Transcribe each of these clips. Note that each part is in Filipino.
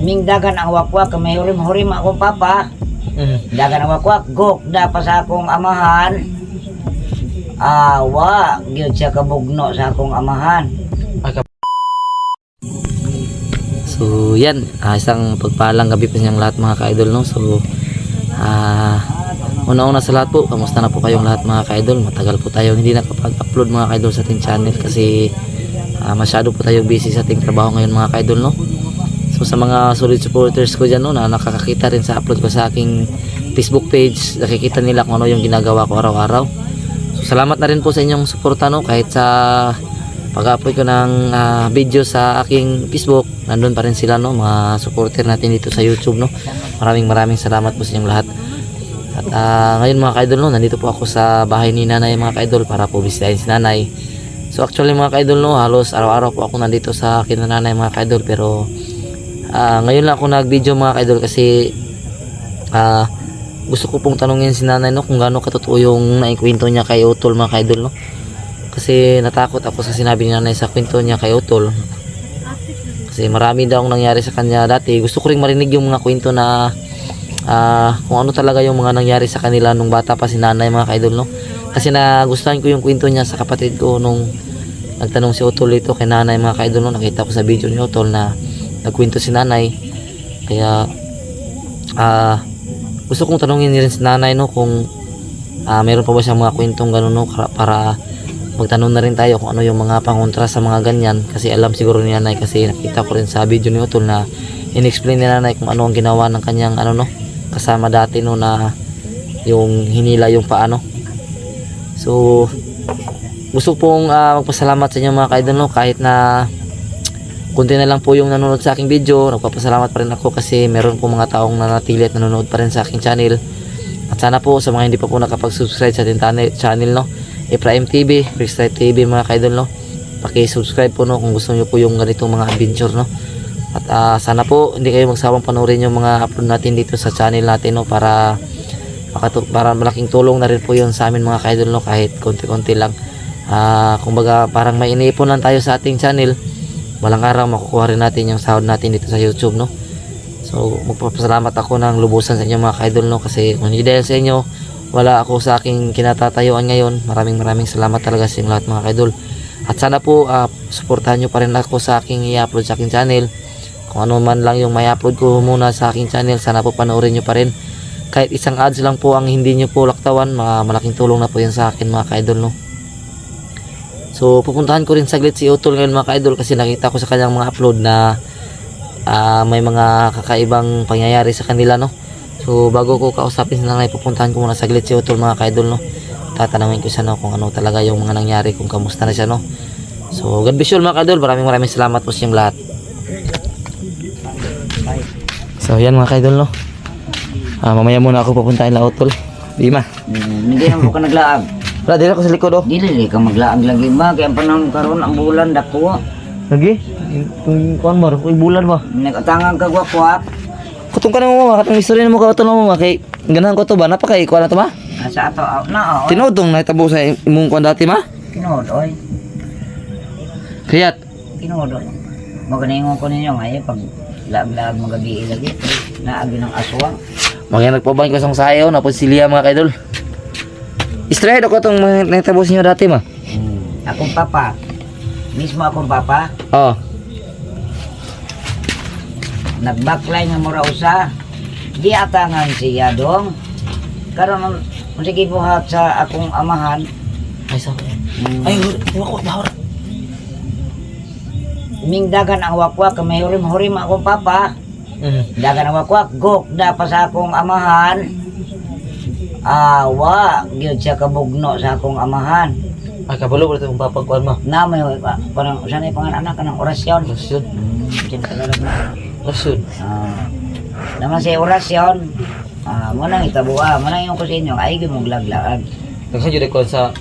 Ming dagan ang wakwak, may hurim-hurim akong papa. Dagan ang wakwak, gok da pa sa akong amahan. Awa, gyud siya kabugno sa akong amahan. So yan, isang pagpalang gabi pa niyang lahat mga ka-idol, no? So una-una sa lahat po, kamusta na po kayong lahat mga ka-idol? Matagal po tayo hindi nakapag-upload mga ka-idol sa ating channel kasi masyado po tayo busy sa ating trabaho ngayon mga ka-idol, no? So sa mga solid supporters ko dyan, no, na nakakakita rin sa upload ko sa aking Facebook page, nakikita nila kung ano yung ginagawa ko araw-araw. So salamat na rin po sa inyong suporta, no? Kahit sa pag-upload ko ng video sa aking Facebook, nandun pa rin sila, no, mga supporter natin dito sa YouTube, no. Maraming salamat po sa inyong lahat. At ngayon mga ka-idol, no, nandito po ako sa bahay ni nanay mga ka-idol para po bisitahin si nanay. So actually mga ka-idol, no, halos araw-araw po ako nandito sa akin na nanay mga ka-idol, pero ngayon lang ako nag-video mga ka-idol kasi gusto ko pong tanungin si nanay, no, kung gaano katotoo yung naikwento niya kay Utol mga ka-idol, no. Kasi natakot ako sa sinabi ni nanay sa kwento niya kay Utol. Kasi marami daw ang nangyari sa kanya dati. Gusto ko ring marinig yung mga kwento na kung ano talaga yung mga nangyari sa kanila nung bata pa si nanay mga ka-idol, no. Kasi nagustuhan ko yung kwento niya sa kapatid ko nung nagtanong si Utol ito kay nanay mga ka-idol, no. Nakita ko sa video ni Utol na nagkwento si nanay. Kaya gusto kong tanungin rin si nanay, no, kung meron pa ba siyang mga kwentong gano'n, no, para magtanong na rin tayo kung ano yung mga pangontra sa mga ganyan. Kasi alam siguro ni nanay, kasi nakita ko rin sa video ni Utol na in-explain ni nanay kung ano ang ginawa ng kanyang no, kasama dati, no, na yung hinila yung paano. So gusto pong magpasalamat sa inyo mga ka-idol, no, kahit na kunti na lang po yung nanonood sa aking video. Nagpapasalamat pa rin ako kasi meron po mga taong nanatili at nanonood pa rin sa aking channel. At sana po sa mga hindi pa po nakapag-subscribe sa ating channel, no, Ephraim TV, Freestyle TV mga ka-idol, no, paki-subscribe po, no, kung gusto niyo po yung ganitong mga adventure, no. At sana po hindi kayo magsawang panoorin yung mga upload natin dito sa channel natin, no, para malaking tulong na rin po yun sa amin mga ka-idol, no, kahit konti-konti lang. Kumbaga parang may iniipon lang tayo sa ating channel, walang araw makukuha rin natin yung sahod natin dito sa YouTube, no. So magpapasalamat ako ng lubusan sa inyo mga ka-idol, no, kasi kung hindi dahil sa inyo wala ako sa aking kinatatayuan ngayon. Maraming salamat talaga sa inyo lahat mga ka-idol. At sana po suportahan nyo pa rin ako sa aking i-upload sa aking channel. Kung ano man lang yung may upload ko muna sa aking channel, sana po panoorin nyo pa rin. Kahit isang ads lang po ang hindi nyo po laktawan, malaking tulong na po yan sa akin mga ka-idol, no. So pupuntahan ko rin saglit si Utol ngayon mga ka-idol kasi nakita ko sa kanyang mga upload na may mga kakaibang pangyayari sa kanila, no. So bago ko kausapin si nanay, pupuntahan ko muna saglit si Utol mga ka-idol, no. Tatanungin ko siya, no, kung ano talaga yung mga nangyari, kung kamusta na siya, no. So God bless you mga ka-idol, maraming salamat po sa inyong lahat. So yan mga ka-idol, no. Mamaya muna ako pupuntahin la Utol. Bima. Hindi na mo ka naglaag. Wala, dito ako sa likod, oh. Dili ka maglaag lagi ba? Kaya ang panahon karon ang bulan dako. Lagi? Kung kuhan mo, kung bulan ba? Nagatangan ka gwakwak. Kutong ka na mo, katong istorya na mo ka ito na mo, kay ganahan ko to ba? Napakay, kuha na to ba? Sa ato na Tinodong nahitabo sa imong kuhan dati ma? Kinood oy. Kayat? Kinood oy. Maganingon ko ninyo ngayon pag laag magabi lagi. Naagi ng aswang. Mga nagpabang ko sa sayo, napod silya mga ka-idol. Istorya ako itong nahitabo sa inyo dati ma? Akong papa. Mismo akong papa. Oo. Nagbaklay nga mura usa. Di atangan siya dong. Karon sige buhat sa akong amahan. Ay sa. Ay wako bahor. Ming dagan ang wakwak, may hurim-hurim akong papa. Dagan ang wakwak, gok da pa sa akong amahan. Awa, gyud siya kabugno sa akong amahan. Ay kabalo ko itong papagkuhan mo. Na may parang sanay pangalan ka ng orasyon. Rasyon. Rasul. Naman sa orasyon, mo nang itabua, mo nang yung kusinyo, ay gumuglaglaan. Daghan jud ko sa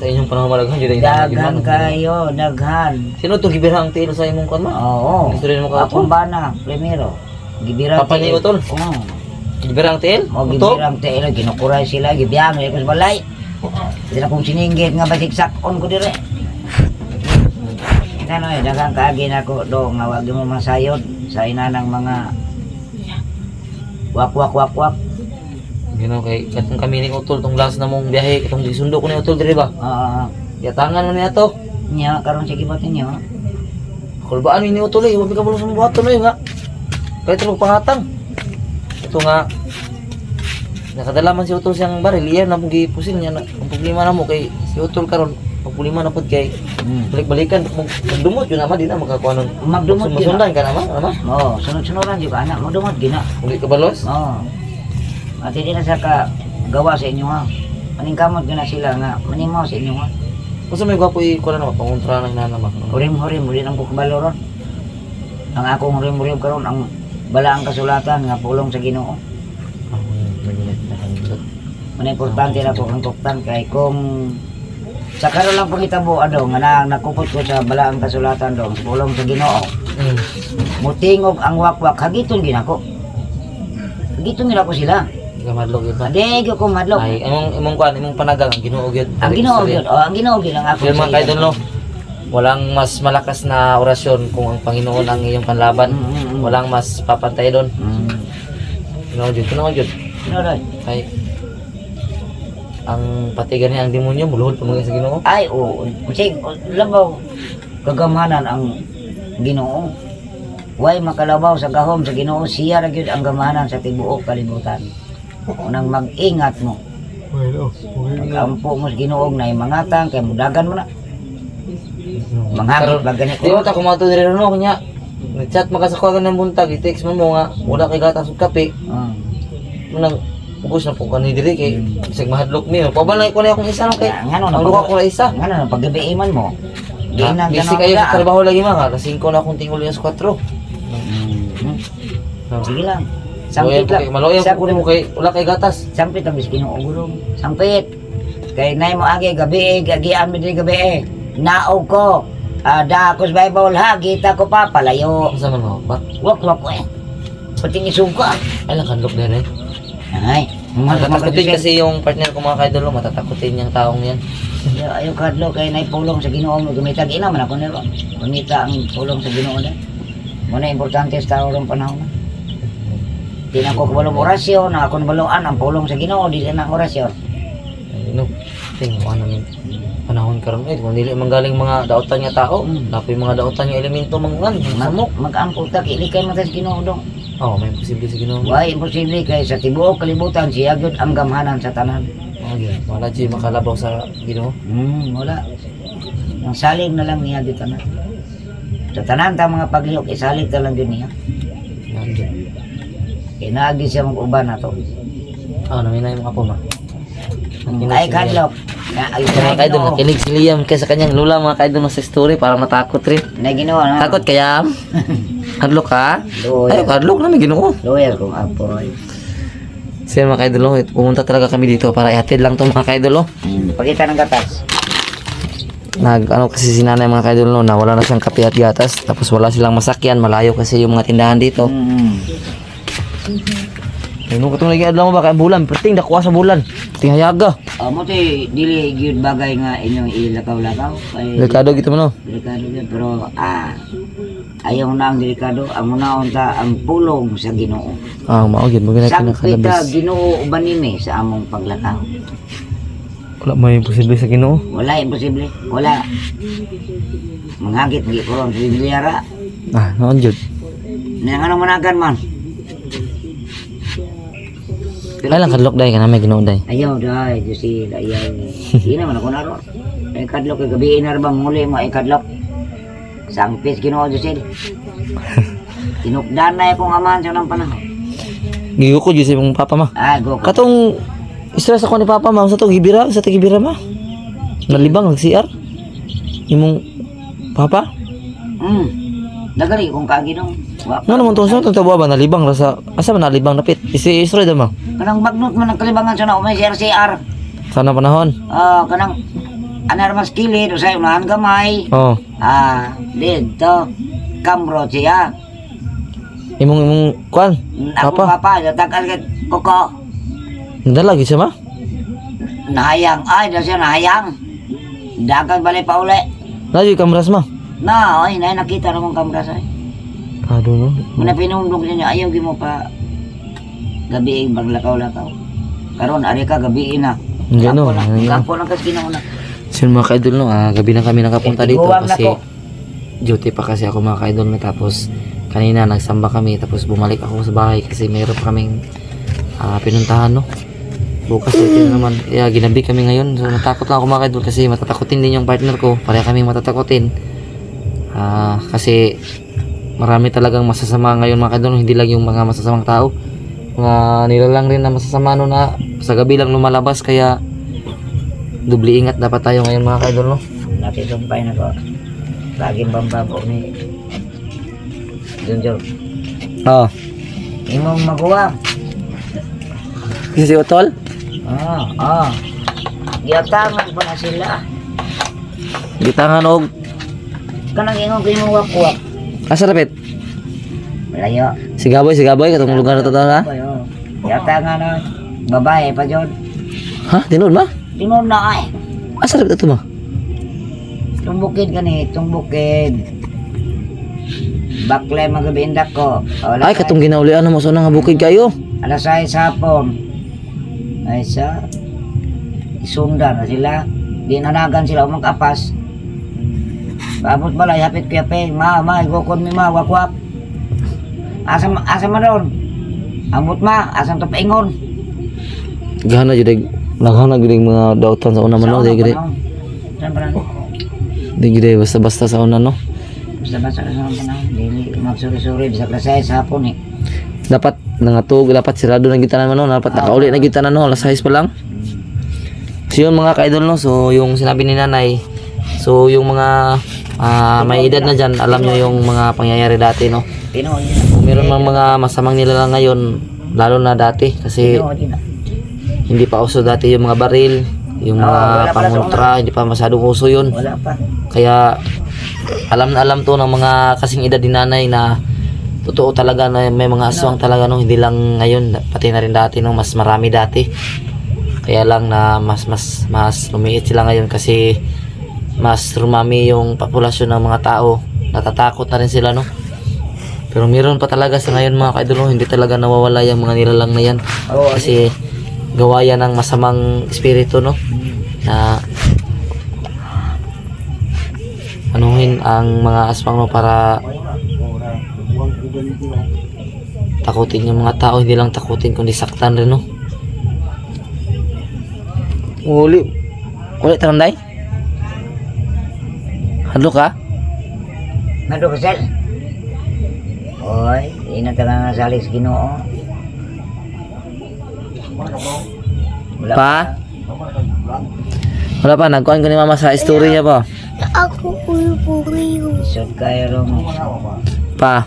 inyong panahon malaghan jud Daghan kayo, daghan. Sino to gibira ang tiil sa imong kuan mo? Oo. Istorya mo ka Akong bana, primero. Gibira Papa ni Utol? Oo. Gibira ang tiil? O gibira ang tiil, ginukuray sila, gibiyang, ko sa balay. Sila kong sininggit nga basiksak on ko dire. Ano dagang kaagi na ko do nga wag mo masayod sa inanang mga wak. Gino kay katong kami ni utol tong last na mong biyahe katong gisundo ko ni utol diri ba? Yatangan mo niya to. Nya karon sige ba tinyo? Kulbaan ni utol eh, wabi ka bulo sa buhaton eh nga. Kaya ito magpangatang. Ito nga nakadalaman si utol siyang baril, iya na mong gipusin niya na. Ang problema na mo kay si utol karon, ang problema na pud kay balik-balikan magdumot yun naman di na makakuha nun. Magdumot yun. Masundan ka naman, ano? Oo, sunod-sunuran juga anak magdumot gina. Uli ka balos? Oo. At hindi na sa ka gawa sa inyo ha. Maningkamot gina sila nga manimaw sa inyo ha. Kung sa may gwapo i-kuha na panguntra na hinanama. Hurim-hurim, muli ng bukbalo ron. Ang akong hurim-hurim karon ang balaang kasulatan nga pulong sa Ginoo. Ang importante na po ang tuktan kay kung sa karon lang pangitabo nga nakupot ko sa balaang kasulatan dong pulong sa Ginoo. Mutingog ang wakwak hagiton ginako. Hagiton ginako sila. Madlog yun ba? Hindi ko madlog. Ay, imong kuan, imong panagang ang Ginoo gyud. Ang Ginoo gyud, ang Ginoo gyud ang ako. Pero mga kaidol no, walang mas malakas na orasyon kung ang Panginoon ang iyong panlaban. Walang mas papantay doon. Ginoo gyud. Ay, ang patigan niya ang demonyo, muluhod pa mga sa Ginoo. Ay, oo. Kasi, labaw, kagamanan ang Ginoo. Way makalabaw sa gahom sa Ginoo, siya ra gyud ang gamanan sa tibuok kalibutan. Unang mag-ingat mo. Pag-ampo mo sa Ginoo na mangatang, kaya mudagan mo na. Manghagit ba ganit Di ba ta kumato diri no kanya. Nag-chat makasakwagan ng buntag, i-text mo nga, wala kay gatas ug kape. Munang ugos na po kani diri kay bisag mahadlok mi. Pabalay ko na akong isa no kay. Ngano na Ang luka ko na isa. Ngano na paggabiiman mo. Di na Busy kayo sa trabaho lagi mga, kasi 5 na akong tingol sa 4. Sige lang. Sampit lang. Maloy ang kukunin mo kay wala kay gatas. Sampit ang biskin ng ugulong. Sampit. Kay nay mo agi gabi, gagian mi diri gabi. Naog ko. Dakos Bible ha, kita ko pa palayo. Asa man mo ba? Wak eh. Pati ni suka. Ay lang kanlok na rin. Ay, Matatakotin kasi yung partner ko mga kaidolo, matatakotin yung taong yan. Ayaw kadlo kay nay pulong sa Ginoo mo gumita ina man ako nero. Gumita ang pulong sa Ginoo na. Muna importante sa tao rong panahon na. Di na ko kabalong orasyon, na ako nabaluan ang pulong sa Ginoo, di na orasyon. Ano? Tingnan namin. Panahon karon kung dili manggaling mga daotan nga tao, napoy mga daotan nga elemento mangan, samok. Mag-ampul ta ilikay man sa Ginoo dong. Oh, may posible sa Ginoo. Why imposible kay sa tibuok kalibutan siya gyud ang gamhanan sa tanan. Okay, wala di makalabaw sa Ginoo. Wala. Ang salig na lang niya dito na. Sa tanan ta mga paglihok isalig ta lang gyud niya. Nandiyan. Kay naagi siya mag-uban na to. Naminay mga po ma. Ay kadlok. Mga kaidol, nakinig si Liam kaya sa kanyang lula mga kaidol sa story para matakot rin. Na ginawa na. Takot kaya? Hadlok ka? Ay, Loyal. hadlok na may Ginoo. Loyal kung apo ron. Siya mga kaidol, pumunta talaga kami dito para ihatid lang to mga kaidol. Pakita ng gatas. Ano kasi si nanay mga kaidol no, na wala na siyang kape at gatas, tapos wala silang masakyan, malayo kasi yung mga tindahan dito. Nung katong lagi adlaw mo ba kay bulan, perting dakuha sa bulan. Ting hayaga. Mo tay dili gyud bagay nga inyong ilakaw-lakaw. Kay Delikado gitu mo no. delikado gyud pero ayaw na ang delikado, ang unaon ta ang pulong sa Ginoo. Mao gyud mo ginay Sampita kinakalabis. Ginoo uban nimi sa among paglakaw. Wala may posible sa Ginoo. Wala imposible. Wala. Manghagit gi ko ron sa Bibliara. Noon jud. Nang managan man. Ay lang kadlok day kana may Ginoo day. Ayaw dahi, Josie, ayaw. Di naman ako naroon. Ay kadlok, kay gabi na bang muli mo ay kadlok. Sangpis Ginoo, Josie. Tinukdan na akong aman sa nang panahon. Giyo ko jud sa imong papa ma. Go ko. Katong stress ako ni papa ma sa to gibira ma. Nalibang ang CR. Imong papa? Dagari kung kaginong. Nga naman to sa tawa ba nalibang ra sa asa man nalibang napit. Isroy da ma. Kanang bagnot man ang kalibangan sa na umay CR. Sana panahon. Kanang anar mas kilid o sa unahan gamay. Oh. Dito. Kamro siya. Imong kwan. Ako Papa. papa, takal ka kuko. Nadala gyud siya ma. Nahayang. Ay, daw siya nahayang. Dagang balik pa uli. Lagi kamras ma. Na, ay, nakita naman kamera sa Pado no. Muna pinundok niya, ayaw gi mo pa gabi maglakaw-lakaw. Karon ari ka gabi na. Gano. Kampo lang kasi ginauna. So mga ka-idol no, gabi na kami nakapunta dito Tiguang na kasi ko. duty pa kasi ako mga ka-idol no. Tapos kanina nagsamba kami tapos bumalik ako sa bahay kasi mayroon pa kaming pinuntahan no. Bukas ulit na naman. Kaya ginabi kami ngayon. So natakot lang ako mga ka-idol kasi matatakotin din yung partner ko. Pareha kami matatakotin. Kasi marami talagang masasama ngayon mga ka-idol. Hindi lang yung mga masasamang tao. Mga nilalang rin na masasama no na sa gabi lang lumalabas. Kaya dubli ingat dapat tayo ngayon mga ka-idol no. Natitumpay na ko. Laging bambabo ni Junjol. Oo. Imong magawa. Si Otol? Giatangan pa na sila. Gitangan og Kanang ingon ko imong wakwak. asa rapit? Malayo. Sigaboy katong lugar na to ha? Giatangan na babae pa jud. Ha? Tinuod ba? Tinon na ay. Asa rapit ito ba? Tumbukid gani, tumbukid. Baklay magabindak ko. Ay katong ginaulian mo so nga bukid kayo. Alas 6 hapon. Ay sa isunda na sila. Dinanagan sila mag-apas. Paabot balay, hapit kuya pe. Igokon mi wakwak. Asa man ron? Ambot asam to paingon. Gahana jud naghana gid mga dautan sa una man no, di gid. Saan pa na? Di gid basta-basta sa una no. Basta-basta ka sa mga dili magsuri-suri sa klase sa hapon eh. Dapat nangatog, dapat sirado na gitanan man no, dapat nakauli na gitanan no, alas 6 pa lang. So yun mga ka-idol no, so yung sinabi ni nanay, so yung mga may edad na dyan, alam nyo yung mga pangyayari dati no. Pinoy. Kung meron mang mga masamang nilalang ngayon, lalo na dati kasi hindi pa uso dati yung mga baril, yung mga pangontra, hindi pa masyadong uso yun. Wala pa. Kaya alam na alam to ng mga kasing edad ni nanay na totoo talaga na may mga aswang talaga no, hindi lang ngayon, pati na rin dati no, mas marami dati. Kaya lang na mas lumiit sila ngayon kasi mas rumami yung populasyon ng mga tao, natatakot na rin sila no. Pero meron pa talaga sa ngayon mga ka-idol no, hindi talaga nawawala yung mga nilalang na yan kasi gawa yan ng masamang espiritu no, na anuhin ang mga aswang no para takutin yung mga tao, hindi lang takutin kundi saktan rin no. Uli taranday hadlo ka? Nado ka sel? Oy, ina talaga nga salis Ginoo. Wala pa, nagkuhan ko ni mama sa story niya pa. Ako uyo-uyo. Isod kayo rong Pa,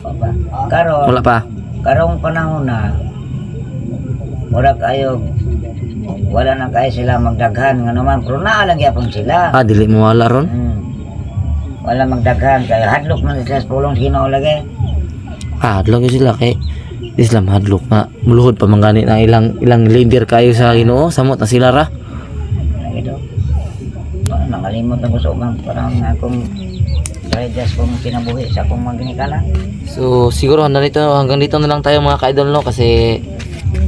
karon. wala pa. Karong panahon na mura kayo wala na kayo sila magdaghan nga naman pero naalang yapon sila. Dili mo wala ron. Wala magdaghan kaya hadlok man sila sa pulong Ginoo lagi. Hadlok yun sila kay Islam hadlok nga muluhod pa mangani na ilang leader kayo sa Ginoo, samot na sila ra. Ito. Nakalimot na ko sa umang parang akong just kung kinabuhi sa akong mga ginikala. So siguro hanggang dito na lang tayo mga ka-idol no, kasi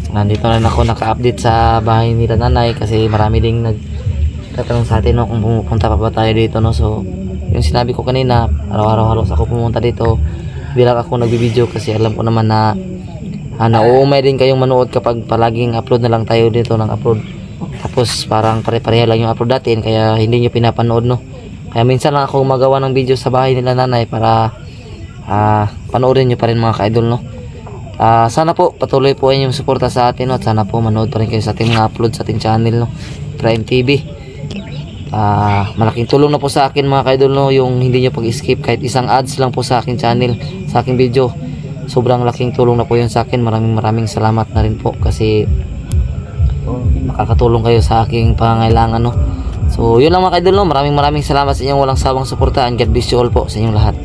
nandito na ako naka-update sa bahay nila nanay kasi marami ding nagtatanong sa atin no, kung pumupunta pa ba tayo dito no. So yung sinabi ko kanina, araw-araw halos ako pumunta dito, hindi lang ako nagbibideo kasi alam ko naman na nauumay din kayong manood kapag palaging upload na lang tayo dito ng upload, tapos parang pare-pareha lang yung upload natin kaya hindi nyo pinapanood no. Kaya minsan lang ako magawa ng video sa bahay nila nanay para panoorin nyo pa rin mga ka-idol no. Sana po patuloy po yung suporta sa atin no, at sana po manood pa rin kayo sa ating mga upload sa ating channel no, Prime TV. Malaking tulong na po sa akin mga ka-idol no, yung hindi nyo pag-skip kahit isang ads lang po sa aking channel, sa aking video. Sobrang laking tulong na po yun sa akin. Maraming salamat na rin po kasi makakatulong kayo sa aking pangangailangan no. So yun lang mga ka-idol no, maraming salamat sa inyong walang sawang suporta and God bless you all po sa inyong lahat.